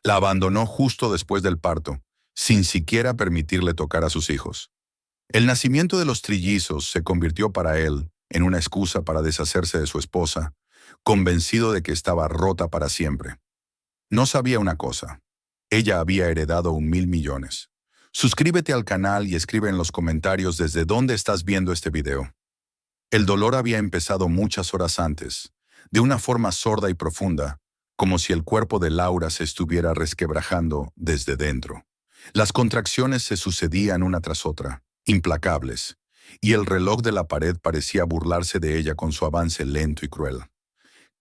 La abandonó justo después del parto, sin siquiera permitirle tocar a sus hijos. El nacimiento de los trillizos se convirtió para él en una excusa para deshacerse de su esposa, convencido de que estaba rota para siempre. No sabía una cosa. Ella había heredado 1.000 millones. Suscríbete al canal y escribe en los comentarios desde dónde estás viendo este video. El dolor había empezado muchas horas antes, de una forma sorda y profunda, como si el cuerpo de Laura se estuviera resquebrajando desde dentro. Las contracciones se sucedían una tras otra, implacables, y el reloj de la pared parecía burlarse de ella con su avance lento y cruel.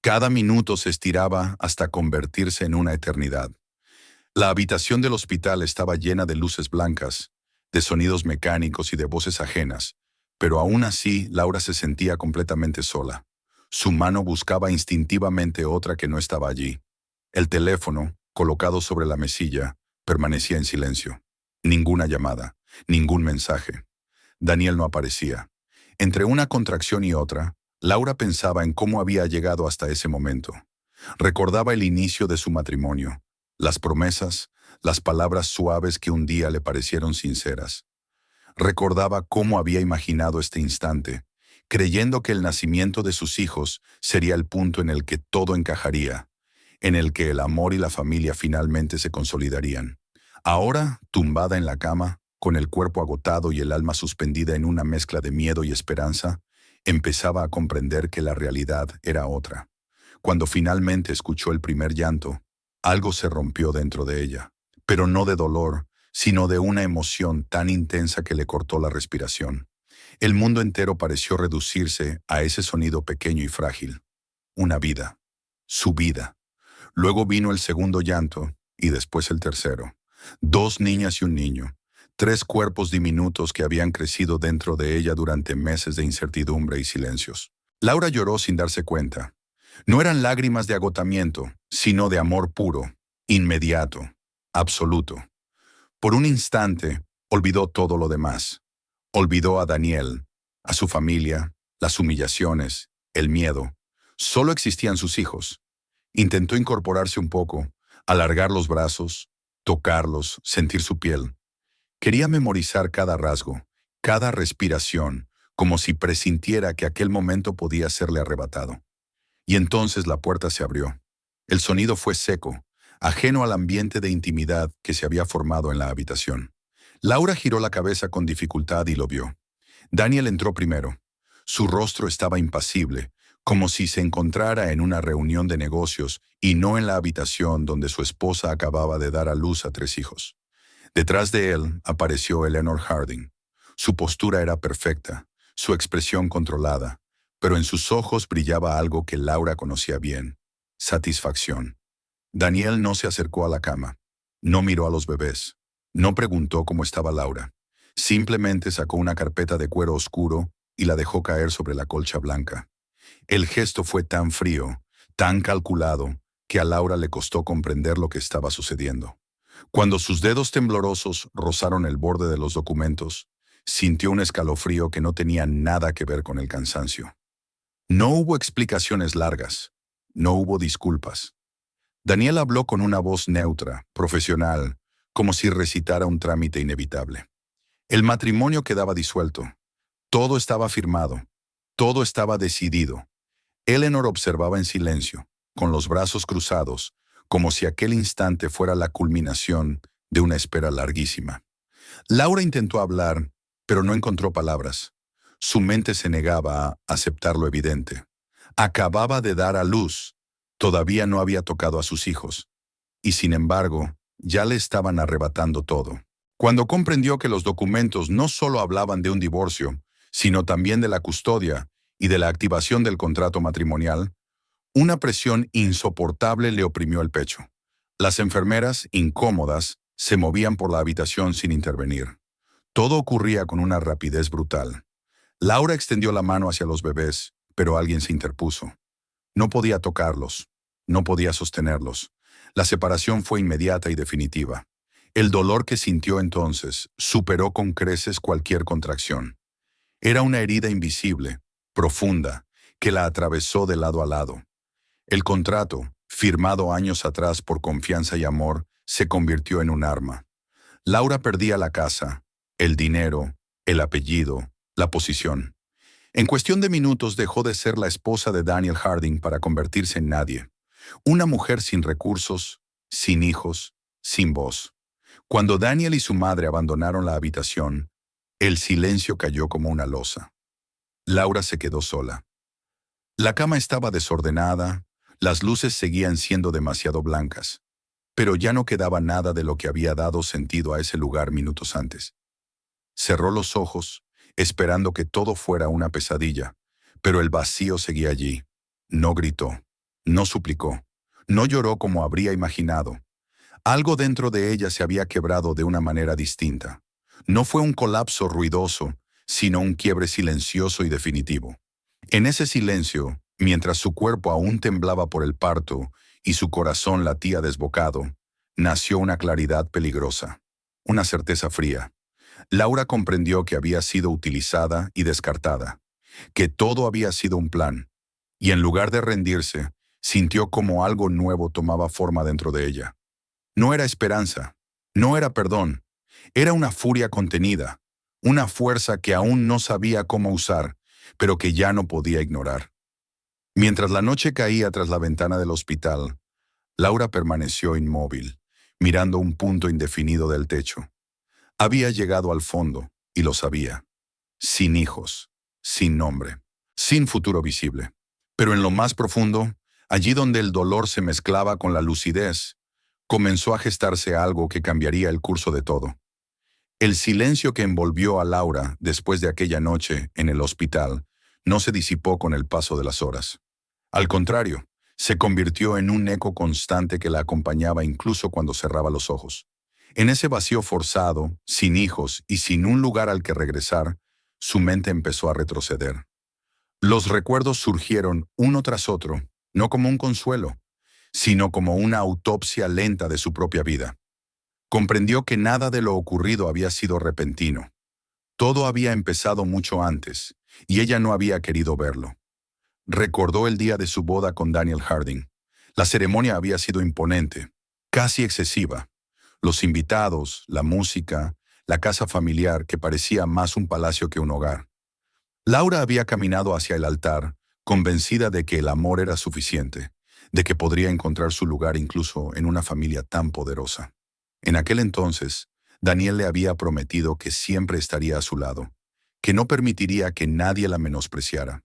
Cada minuto se estiraba hasta convertirse en una eternidad. La habitación del hospital estaba llena de luces blancas, de sonidos mecánicos y de voces ajenas, pero aún así Laura se sentía completamente sola. Su mano buscaba instintivamente otra que no estaba allí. El teléfono, colocado sobre la mesilla, permanecía en silencio. Ninguna llamada, ningún mensaje. Daniel no aparecía. Entre una contracción y otra, Laura pensaba en cómo había llegado hasta ese momento. Recordaba el inicio de su matrimonio, las promesas, las palabras suaves que un día le parecieron sinceras. Recordaba cómo había imaginado este instante, creyendo que el nacimiento de sus hijos sería el punto en el que todo encajaría, en el que el amor y la familia finalmente se consolidarían. Ahora, tumbada en la cama, con el cuerpo agotado y el alma suspendida en una mezcla de miedo y esperanza, empezaba a comprender que la realidad era otra. Cuando finalmente escuchó el primer llanto, algo se rompió dentro de ella, pero no de dolor, sino de una emoción tan intensa que le cortó la respiración. El mundo entero pareció reducirse a ese sonido pequeño y frágil. Una vida. Su vida. Luego vino el segundo llanto y después el tercero. 2 niñas y un niño. 3 cuerpos diminutos que habían crecido dentro de ella durante meses de incertidumbre y silencios. Laura lloró sin darse cuenta. No eran lágrimas de agotamiento, sino de amor puro, inmediato, absoluto. Por un instante, olvidó todo lo demás. Olvidó a Daniel, a su familia, las humillaciones, el miedo. Solo existían sus hijos. Intentó incorporarse un poco, alargar los brazos, tocarlos, sentir su piel. Quería memorizar cada rasgo, cada respiración, como si presintiera que aquel momento podía serle arrebatado. Y entonces la puerta se abrió. El sonido fue seco, ajeno al ambiente de intimidad que se había formado en la habitación. Laura giró la cabeza con dificultad y lo vio. Daniel entró primero. Su rostro estaba impasible, como si se encontrara en una reunión de negocios y no en la habitación donde su esposa acababa de dar a luz a 3 hijos. Detrás de él apareció Eleanor Harding. Su postura era perfecta, su expresión controlada, pero en sus ojos brillaba algo que Laura conocía bien: satisfacción. Daniel no se acercó a la cama, no miró a los bebés, no preguntó cómo estaba Laura. Simplemente sacó una carpeta de cuero oscuro y la dejó caer sobre la colcha blanca. El gesto fue tan frío, tan calculado, que a Laura le costó comprender lo que estaba sucediendo. Cuando sus dedos temblorosos rozaron el borde de los documentos, sintió un escalofrío que no tenía nada que ver con el cansancio. No hubo explicaciones largas, no hubo disculpas. Daniel habló con una voz neutra, profesional, como si recitara un trámite inevitable. El matrimonio quedaba disuelto. Todo estaba firmado. Todo estaba decidido. Eleanor observaba en silencio, con los brazos cruzados, como si aquel instante fuera la culminación de una espera larguísima. Laura intentó hablar, pero no encontró palabras. Su mente se negaba a aceptar lo evidente. Acababa de dar a luz. Todavía no había tocado a sus hijos. Y sin embargo, ya le estaban arrebatando todo. Cuando comprendió que los documentos no solo hablaban de un divorcio, sino también de la custodia y de la activación del contrato matrimonial, una presión insoportable le oprimió el pecho. Las enfermeras, incómodas, se movían por la habitación sin intervenir. Todo ocurría con una rapidez brutal. Laura extendió la mano hacia los bebés, pero alguien se interpuso. No podía tocarlos, no podía sostenerlos. La separación fue inmediata y definitiva. El dolor que sintió entonces superó con creces cualquier contracción. Era una herida invisible, profunda, que la atravesó de lado a lado. El contrato, firmado años atrás por confianza y amor, se convirtió en un arma. Laura perdía la casa, el dinero, el apellido, la posición. En cuestión de minutos dejó de ser la esposa de Daniel Harding para convertirse en nadie. Una mujer sin recursos, sin hijos, sin voz. Cuando Daniel y su madre abandonaron la habitación, el silencio cayó como una losa. Laura se quedó sola. La cama estaba desordenada, las luces seguían siendo demasiado blancas, pero ya no quedaba nada de lo que había dado sentido a ese lugar minutos antes. Cerró los ojos, esperando que todo fuera una pesadilla, pero el vacío seguía allí. No gritó, no suplicó, no lloró como habría imaginado. Algo dentro de ella se había quebrado de una manera distinta. No fue un colapso ruidoso, sino un quiebre silencioso y definitivo. En ese silencio, mientras su cuerpo aún temblaba por el parto y su corazón latía desbocado, nació una claridad peligrosa, una certeza fría. Laura comprendió que había sido utilizada y descartada, que todo había sido un plan, y en lugar de rendirse, sintió como algo nuevo tomaba forma dentro de ella. No era esperanza, no era perdón, era una furia contenida, una fuerza que aún no sabía cómo usar, pero que ya no podía ignorar. Mientras la noche caía tras la ventana del hospital, Laura permaneció inmóvil, mirando un punto indefinido del techo. Había llegado al fondo, y lo sabía. Sin hijos, sin nombre, sin futuro visible. Pero en lo más profundo, allí donde el dolor se mezclaba con la lucidez, comenzó a gestarse algo que cambiaría el curso de todo. El silencio que envolvió a Laura después de aquella noche en el hospital no se disipó con el paso de las horas. Al contrario, se convirtió en un eco constante que la acompañaba incluso cuando cerraba los ojos. En ese vacío forzado, sin hijos y sin un lugar al que regresar, su mente empezó a retroceder. Los recuerdos surgieron uno tras otro, no como un consuelo, sino como una autopsia lenta de su propia vida. Comprendió que nada de lo ocurrido había sido repentino. Todo había empezado mucho antes, y ella no había querido verlo. Recordó el día de su boda con Daniel Harding. La ceremonia había sido imponente, casi excesiva. Los invitados, la música, la casa familiar que parecía más un palacio que un hogar. Laura había caminado hacia el altar, convencida de que el amor era suficiente, de que podría encontrar su lugar incluso en una familia tan poderosa. En aquel entonces, Daniel le había prometido que siempre estaría a su lado, que no permitiría que nadie la menospreciara.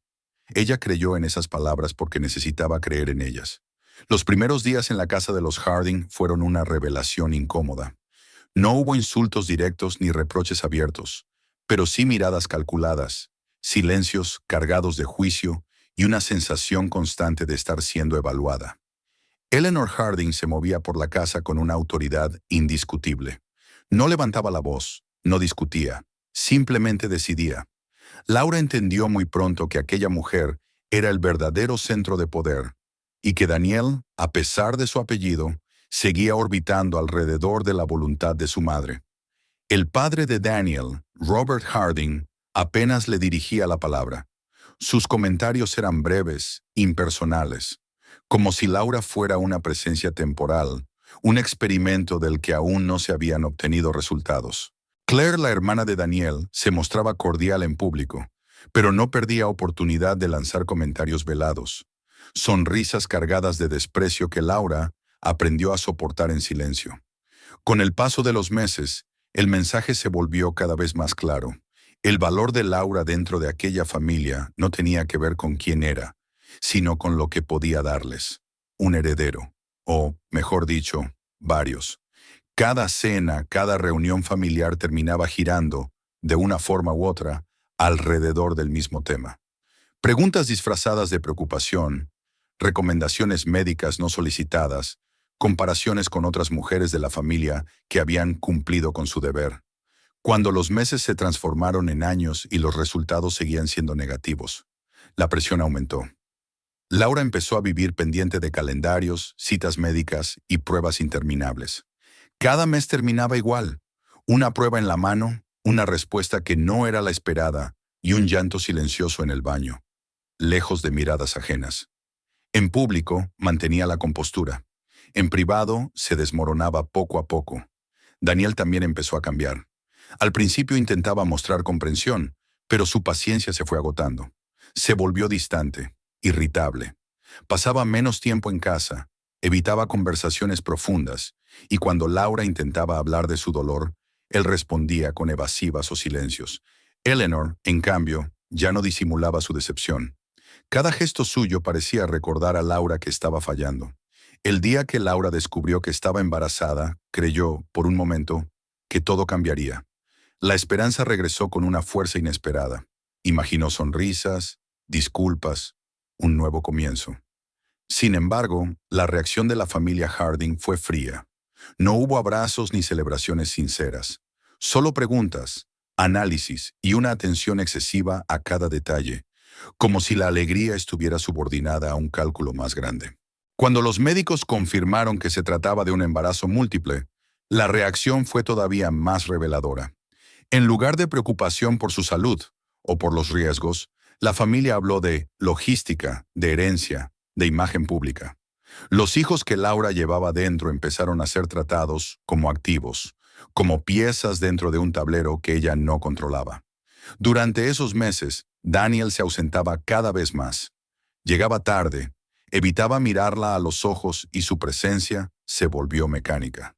Ella creyó en esas palabras porque necesitaba creer en ellas. Los primeros días en la casa de los Harding fueron una revelación incómoda. No hubo insultos directos ni reproches abiertos, pero sí miradas calculadas, silencios cargados de juicio y una sensación constante de estar siendo evaluada. Eleanor Harding se movía por la casa con una autoridad indiscutible. No levantaba la voz, no discutía, simplemente decidía. Laura entendió muy pronto que aquella mujer era el verdadero centro de poder, y que Daniel, a pesar de su apellido, seguía orbitando alrededor de la voluntad de su madre. El padre de Daniel, Robert Harding, apenas le dirigía la palabra. Sus comentarios eran breves, impersonales, como si Laura fuera una presencia temporal, un experimento del que aún no se habían obtenido resultados. Claire, la hermana de Daniel, se mostraba cordial en público, pero no perdía oportunidad de lanzar comentarios velados, sonrisas cargadas de desprecio que Laura aprendió a soportar en silencio. Con el paso de los meses, el mensaje se volvió cada vez más claro. El valor de Laura dentro de aquella familia no tenía que ver con quién era, sino con lo que podía darles. Un heredero, o, mejor dicho, varios. Cada cena, cada reunión familiar terminaba girando, de una forma u otra, alrededor del mismo tema. Preguntas disfrazadas de preocupación, recomendaciones médicas no solicitadas, comparaciones con otras mujeres de la familia que habían cumplido con su deber. Cuando los meses se transformaron en años y los resultados seguían siendo negativos, la presión aumentó. Laura empezó a vivir pendiente de calendarios, citas médicas y pruebas interminables. Cada mes terminaba igual, una prueba en la mano, una respuesta que no era la esperada y un llanto silencioso en el baño, lejos de miradas ajenas. En público mantenía la compostura. En privado, se desmoronaba poco a poco. Daniel también empezó a cambiar. Al principio intentaba mostrar comprensión, pero su paciencia se fue agotando. Se volvió distante, irritable. Pasaba menos tiempo en casa, evitaba conversaciones profundas, y cuando Laura intentaba hablar de su dolor, él respondía con evasivas o silencios. Eleanor, en cambio, ya no disimulaba su decepción. Cada gesto suyo parecía recordar a Laura que estaba fallando. El día que Laura descubrió que estaba embarazada, creyó, por un momento, que todo cambiaría. La esperanza regresó con una fuerza inesperada. Imaginó sonrisas, disculpas, un nuevo comienzo. Sin embargo, la reacción de la familia Harding fue fría. No hubo abrazos ni celebraciones sinceras. Solo preguntas, análisis y una atención excesiva a cada detalle, como si la alegría estuviera subordinada a un cálculo más grande. Cuando los médicos confirmaron que se trataba de un embarazo múltiple, la reacción fue todavía más reveladora. En lugar de preocupación por su salud o por los riesgos, la familia habló de logística, de herencia, de imagen pública. Los hijos que Laura llevaba dentro empezaron a ser tratados como activos, como piezas dentro de un tablero que ella no controlaba. Durante esos meses, Daniel se ausentaba cada vez más. Llegaba tarde, evitaba mirarla a los ojos y su presencia se volvió mecánica.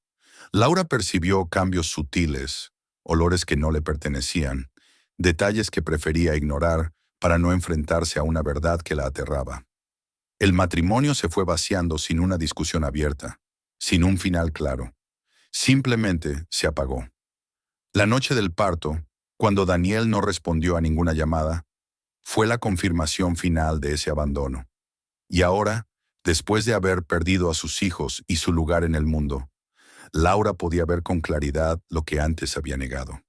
Laura percibió cambios sutiles, olores que no le pertenecían, detalles que prefería ignorar para no enfrentarse a una verdad que la aterraba. El matrimonio se fue vaciando sin una discusión abierta, sin un final claro. Simplemente se apagó. La noche del parto, cuando Daniel no respondió a ninguna llamada, fue la confirmación final de ese abandono. Y ahora, después de haber perdido a sus hijos y su lugar en el mundo, Laura podía ver con claridad lo que antes había negado.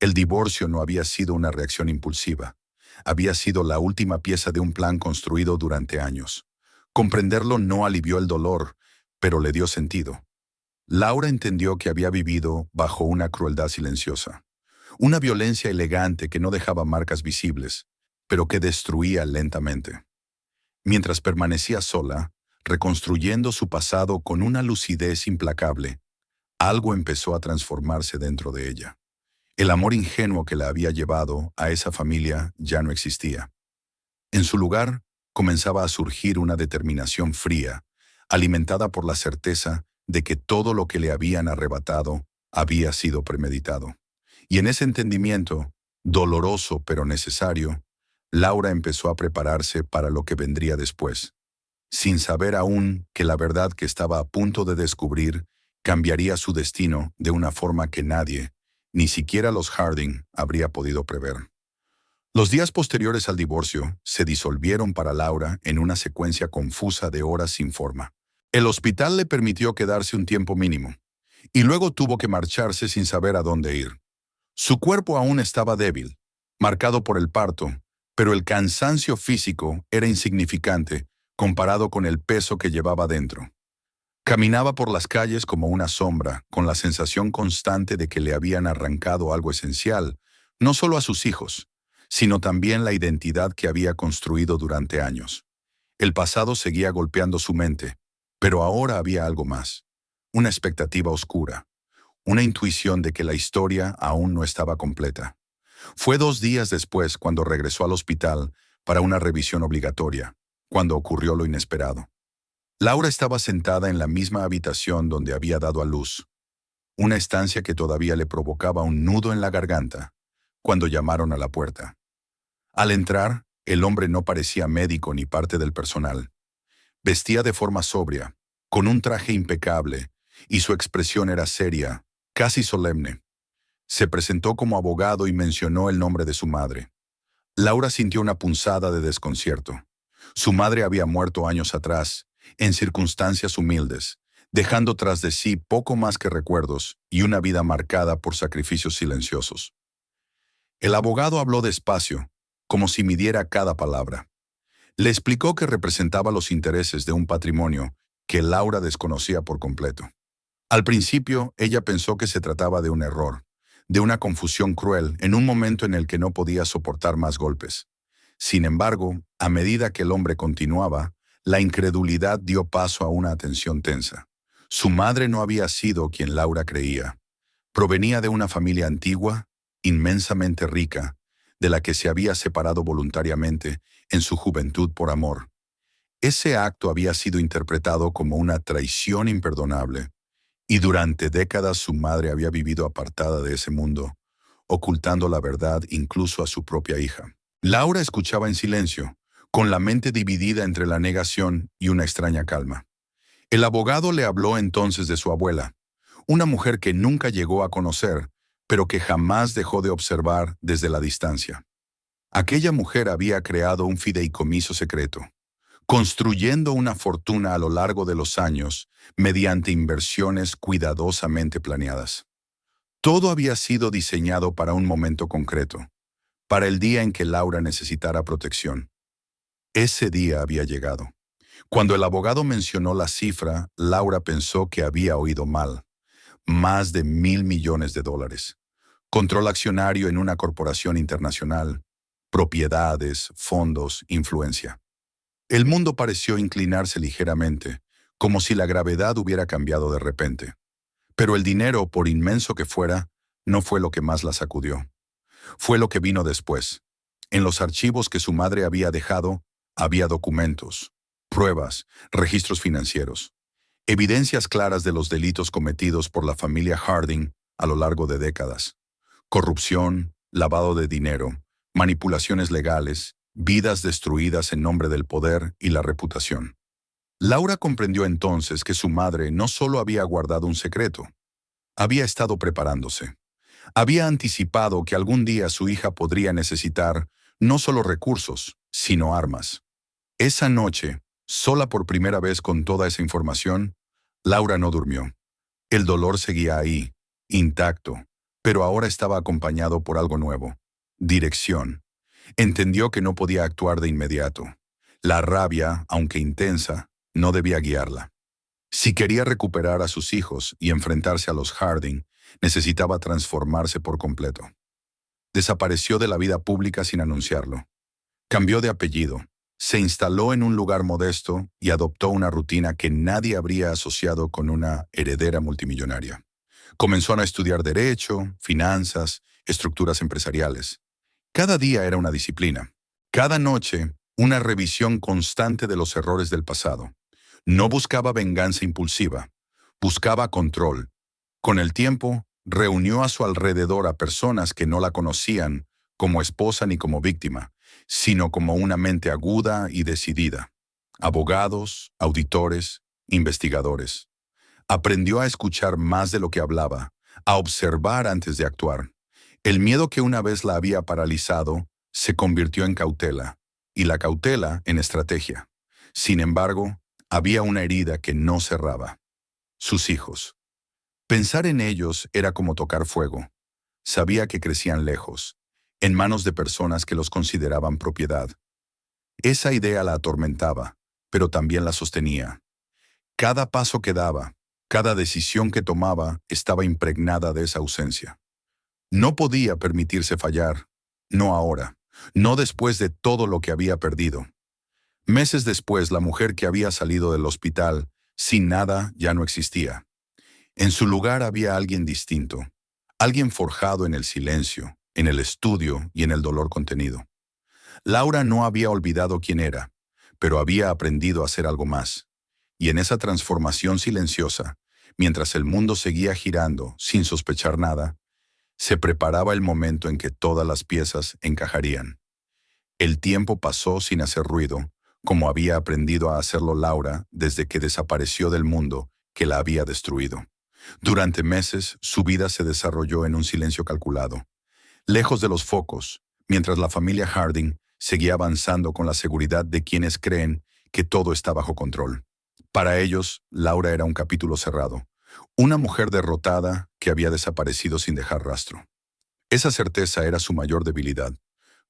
El divorcio no había sido una reacción impulsiva. Había sido la última pieza de un plan construido durante años. Comprenderlo no alivió el dolor, pero le dio sentido. Laura entendió que había vivido bajo una crueldad silenciosa, una violencia elegante que no dejaba marcas visibles, pero que destruía lentamente. Mientras permanecía sola, reconstruyendo su pasado con una lucidez implacable, algo empezó a transformarse dentro de ella. El amor ingenuo que la había llevado a esa familia ya no existía. En su lugar, comenzaba a surgir una determinación fría, alimentada por la certeza de que todo lo que le habían arrebatado había sido premeditado. Y en ese entendimiento, doloroso pero necesario, Laura empezó a prepararse para lo que vendría después, sin saber aún que la verdad que estaba a punto de descubrir cambiaría su destino de una forma que nadie, ni siquiera los Harding, habría podido prever. Los días posteriores al divorcio se disolvieron para Laura en una secuencia confusa de horas sin forma. El hospital le permitió quedarse un tiempo mínimo, y luego tuvo que marcharse sin saber a dónde ir. Su cuerpo aún estaba débil, marcado por el parto, pero el cansancio físico era insignificante comparado con el peso que llevaba dentro. Caminaba por las calles como una sombra, con la sensación constante de que le habían arrancado algo esencial, no solo a sus hijos, sino también la identidad que había construido durante años. El pasado seguía golpeando su mente, pero ahora había algo más, una expectativa oscura, una intuición de que la historia aún no estaba completa. Fue 2 días después cuando regresó al hospital para una revisión obligatoria, cuando ocurrió lo inesperado. Laura estaba sentada en la misma habitación donde había dado a luz, una estancia que todavía le provocaba un nudo en la garganta, cuando llamaron a la puerta. Al entrar, el hombre no parecía médico ni parte del personal. Vestía de forma sobria, con un traje impecable, y su expresión era seria, casi solemne. Se presentó como abogado y mencionó el nombre de su madre. Laura sintió una punzada de desconcierto. Su madre había muerto años atrás, en circunstancias humildes, dejando tras de sí poco más que recuerdos y una vida marcada por sacrificios silenciosos. El abogado habló despacio, como si midiera cada palabra. Le explicó que representaba los intereses de un patrimonio que Laura desconocía por completo. Al principio, ella pensó que se trataba de un error, de una confusión cruel en un momento en el que no podía soportar más golpes. Sin embargo, a medida que el hombre continuaba, la incredulidad dio paso a una atención tensa. Su madre no había sido quien Laura creía. Provenía de una familia antigua, inmensamente rica, de la que se había separado voluntariamente en su juventud por amor. Ese acto había sido interpretado como una traición imperdonable, y durante décadas su madre había vivido apartada de ese mundo, ocultando la verdad incluso a su propia hija. Laura escuchaba en silencio, con la mente dividida entre la negación y una extraña calma. El abogado le habló entonces de su abuela, una mujer que nunca llegó a conocer, pero que jamás dejó de observar desde la distancia. Aquella mujer había creado un fideicomiso secreto, construyendo una fortuna a lo largo de los años mediante inversiones cuidadosamente planeadas. Todo había sido diseñado para un momento concreto, para el día en que Laura necesitara protección. Ese día había llegado. Cuando el abogado mencionó la cifra, Laura pensó que había oído mal. Más de $1.000 millones. Control accionario en una corporación internacional. Propiedades, fondos, influencia. El mundo pareció inclinarse ligeramente, como si la gravedad hubiera cambiado de repente. Pero el dinero, por inmenso que fuera, no fue lo que más la sacudió. Fue lo que vino después. En los archivos que su madre había dejado, había documentos, pruebas, registros financieros, evidencias claras de los delitos cometidos por la familia Harding a lo largo de décadas. Corrupción, lavado de dinero, manipulaciones legales, vidas destruidas en nombre del poder y la reputación. Laura comprendió entonces que su madre no solo había guardado un secreto, había estado preparándose. Había anticipado que algún día su hija podría necesitar no solo recursos, sino armas. Esa noche, sola por primera vez con toda esa información, Laura no durmió. El dolor seguía ahí, intacto, pero ahora estaba acompañado por algo nuevo: dirección. Entendió que no podía actuar de inmediato. La rabia, aunque intensa, no debía guiarla. Si quería recuperar a sus hijos y enfrentarse a los Harding, necesitaba transformarse por completo. Desapareció de la vida pública sin anunciarlo. Cambió de apellido, se instaló en un lugar modesto y adoptó una rutina que nadie habría asociado con una heredera multimillonaria. Comenzó a estudiar derecho, finanzas, estructuras empresariales. Cada día era una disciplina. Cada noche, una revisión constante de los errores del pasado. No buscaba venganza impulsiva, buscaba control. Con el tiempo, reunió a su alrededor a personas que no la conocían como esposa ni como víctima, sino como una mente aguda y decidida. Abogados, auditores, investigadores. Aprendió a escuchar más de lo que hablaba, a observar antes de actuar. El miedo que una vez la había paralizado se convirtió en cautela, y la cautela en estrategia. Sin embargo, había una herida que no cerraba: sus hijos. Pensar en ellos era como tocar fuego. Sabía que crecían lejos, en manos de personas que los consideraban propiedad. Esa idea la atormentaba, pero también la sostenía. Cada paso que daba, cada decisión que tomaba estaba impregnada de esa ausencia. No podía permitirse fallar, no ahora, no después de todo lo que había perdido. Meses después, la mujer que había salido del hospital, sin nada, ya no existía. En su lugar había alguien distinto, alguien forjado en el silencio, en el estudio y en el dolor contenido. Laura no había olvidado quién era, pero había aprendido a hacer algo más. Y en esa transformación silenciosa, mientras el mundo seguía girando sin sospechar nada, se preparaba el momento en que todas las piezas encajarían. El tiempo pasó sin hacer ruido, como había aprendido a hacerlo Laura desde que desapareció del mundo que la había destruido. Durante meses, su vida se desarrolló en un silencio calculado, lejos de los focos, mientras la familia Harding seguía avanzando con la seguridad de quienes creen que todo está bajo control. Para ellos, Laura era un capítulo cerrado, una mujer derrotada que había desaparecido sin dejar rastro. Esa certeza era su mayor debilidad.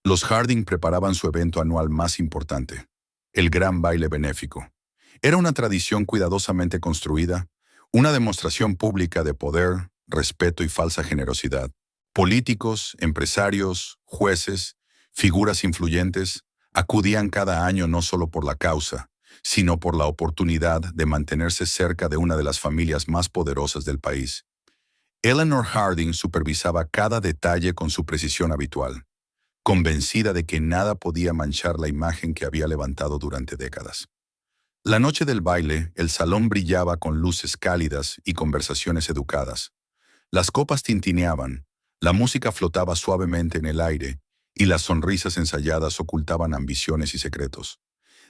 Los Harding preparaban su evento anual más importante, el Gran Baile Benéfico. Era una tradición cuidadosamente construida, una demostración pública de poder, respeto y falsa generosidad. Políticos, empresarios, jueces, figuras influyentes acudían cada año no solo por la causa, sino por la oportunidad de mantenerse cerca de una de las familias más poderosas del país. Eleanor Harding supervisaba cada detalle con su precisión habitual, convencida de que nada podía manchar la imagen que había levantado durante décadas. La noche del baile, el salón brillaba con luces cálidas y conversaciones educadas. Las copas tintineaban, la música flotaba suavemente en el aire y las sonrisas ensayadas ocultaban ambiciones y secretos.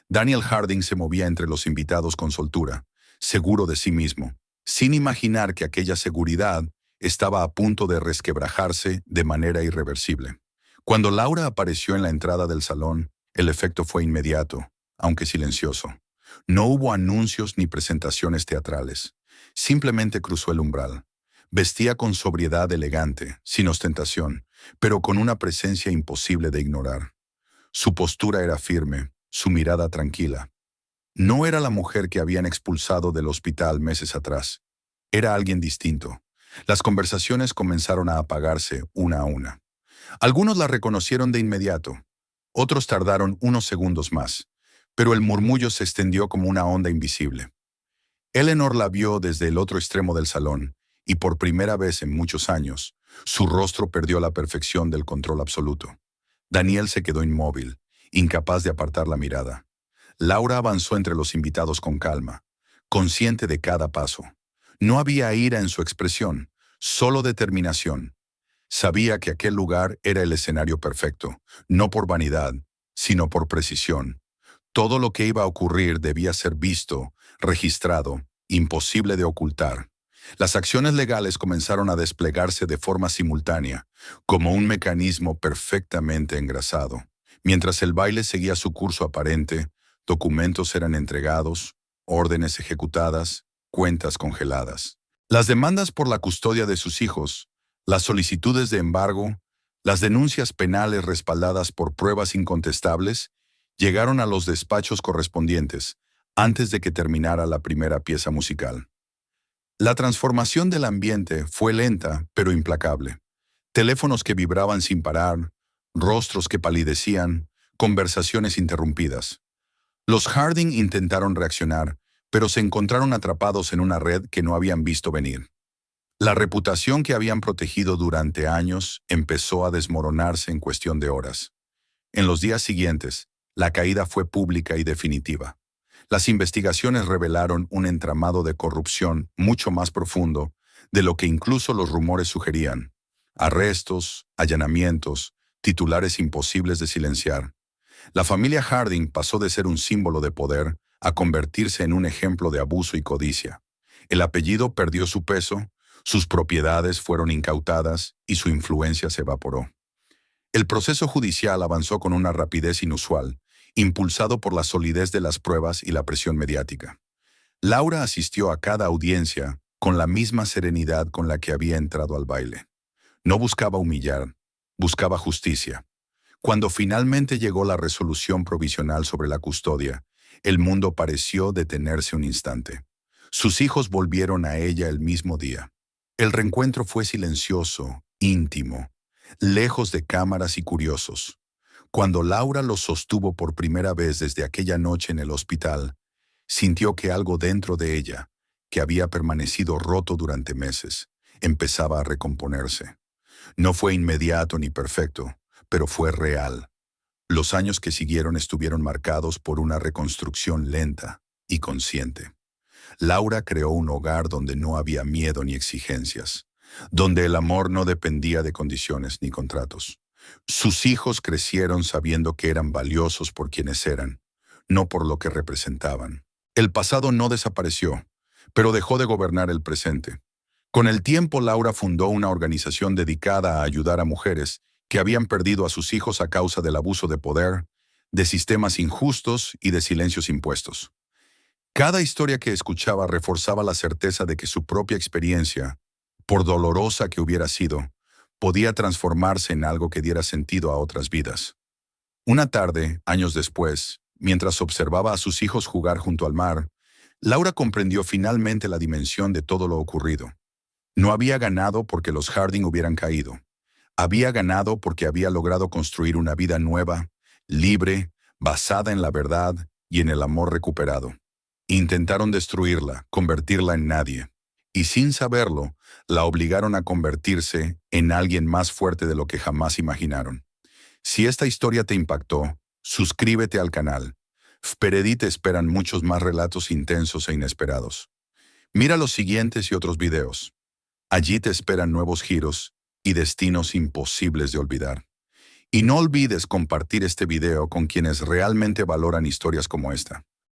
Daniel Harding se movía entre los invitados con soltura, seguro de sí mismo, sin imaginar que aquella seguridad estaba a punto de resquebrajarse de manera irreversible. Cuando Laura apareció en la entrada del salón, el efecto fue inmediato, aunque silencioso. No hubo anuncios ni presentaciones teatrales. Simplemente cruzó el umbral. Vestía con sobriedad elegante, sin ostentación, pero con una presencia imposible de ignorar. Su postura era firme, su mirada tranquila. No era la mujer que habían expulsado del hospital meses atrás. Era alguien distinto. Las conversaciones comenzaron a apagarse una a una. Algunos la reconocieron de inmediato. Otros tardaron unos segundos más, pero el murmullo se extendió como una onda invisible. Eleanor la vio desde el otro extremo del salón, y por primera vez en muchos años, su rostro perdió la perfección del control absoluto. Daniel se quedó inmóvil, incapaz de apartar la mirada. Laura avanzó entre los invitados con calma, consciente de cada paso. No había ira en su expresión, solo determinación. Sabía que aquel lugar era el escenario perfecto, no por vanidad, sino por precisión. Todo lo que iba a ocurrir debía ser visto, registrado, imposible de ocultar. Las acciones legales comenzaron a desplegarse de forma simultánea, como un mecanismo perfectamente engrasado. Mientras el baile seguía su curso aparente, documentos eran entregados, órdenes ejecutadas, cuentas congeladas. Las demandas por la custodia de sus hijos, las solicitudes de embargo, las denuncias penales respaldadas por pruebas incontestables, llegaron a los despachos correspondientes antes de que terminara la primera pieza musical. La transformación del ambiente fue lenta pero implacable. Teléfonos que vibraban sin parar, rostros que palidecían, conversaciones interrumpidas. Los Harding intentaron reaccionar, pero se encontraron atrapados en una red que no habían visto venir. La reputación que habían protegido durante años empezó a desmoronarse en cuestión de horas. En los días siguientes, la caída fue pública y definitiva. Las investigaciones revelaron un entramado de corrupción mucho más profundo de lo que incluso los rumores sugerían. Arrestos, allanamientos, titulares imposibles de silenciar. La familia Harding pasó de ser un símbolo de poder a convertirse en un ejemplo de abuso y codicia. El apellido perdió su peso, sus propiedades fueron incautadas y su influencia se evaporó. El proceso judicial avanzó con una rapidez inusual, impulsado por la solidez de las pruebas y la presión mediática. Laura asistió a cada audiencia con la misma serenidad con la que había entrado al baile. No buscaba humillar, buscaba justicia. Cuando finalmente llegó la resolución provisional sobre la custodia, el mundo pareció detenerse un instante. Sus hijos volvieron a ella el mismo día. El reencuentro fue silencioso, íntimo, lejos de cámaras y curiosos. Cuando Laura los sostuvo por primera vez desde aquella noche en el hospital, sintió que algo dentro de ella, que había permanecido roto durante meses, empezaba a recomponerse. No fue inmediato ni perfecto, pero fue real. Los años que siguieron estuvieron marcados por una reconstrucción lenta y consciente. Laura creó un hogar donde no había miedo ni exigencias, donde el amor no dependía de condiciones ni contratos. Sus hijos crecieron sabiendo que eran valiosos por quienes eran, no por lo que representaban. El pasado no desapareció, pero dejó de gobernar el presente. Con el tiempo, Laura fundó una organización dedicada a ayudar a mujeres que habían perdido a sus hijos a causa del abuso de poder, de sistemas injustos y de silencios impuestos. Cada historia que escuchaba reforzaba la certeza de que su propia experiencia, por dolorosa que hubiera sido, podía transformarse en algo que diera sentido a otras vidas. Una tarde, años después, mientras observaba a sus hijos jugar junto al mar, Laura comprendió finalmente la dimensión de todo lo ocurrido. No había ganado porque los Harding hubieran caído. Había ganado porque había logrado construir una vida nueva, libre, basada en la verdad y en el amor recuperado. Intentaron destruirla, convertirla en nadie, y sin saberlo, la obligaron a convertirse en alguien más fuerte de lo que jamás imaginaron. Si esta historia te impactó, suscríbete al canal. Fperedi te esperan muchos más relatos intensos e inesperados. Mira los siguientes y otros videos. Allí te esperan nuevos giros y destinos imposibles de olvidar. Y no olvides compartir este video con quienes realmente valoran historias como esta.